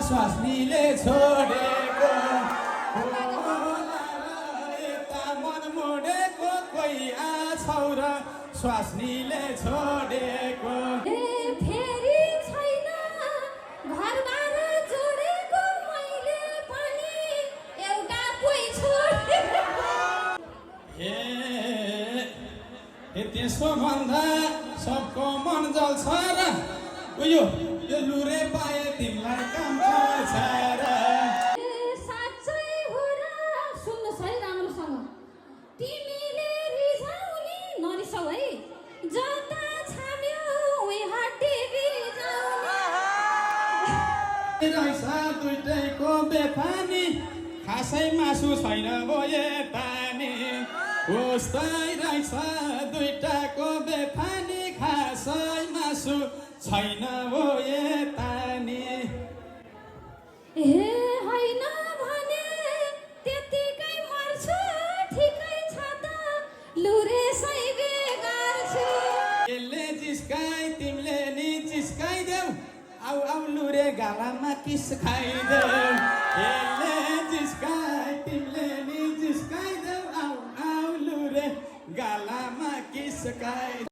स्वास्नीले छोडेको यता मन मोडेको कोही आछौ र स्वास्नीले छोडेको फेरि छैन घरबार जोडेको मैले पनि एउटा कोही छोडेको हे त्यसो भन्दा सबको मन जल्छ र उयो यो लुरे पाए तिमीलाई काम गर्छ र साँच्चै हो र सुन्नुहोस् है राम्रोसँग तिमीले रिझाउने नरिसाउ है जता छाम्यो उही हड्डी बिजाउने रहेछ दुइटैको बेफानी खासै मासु छैन बोए तानी कस्तै रहेछ दुइटाको बेफानी खासै मासु छैन बोए तानी ए होइन भने त्यतिकै मर्छु ठिकै छ त लुरे सै बेगार्छु यसले जिस्काइ तिमीले नि जिस्काइदेऊ आउ आउ लुरे गालामा किस खाइदेऊ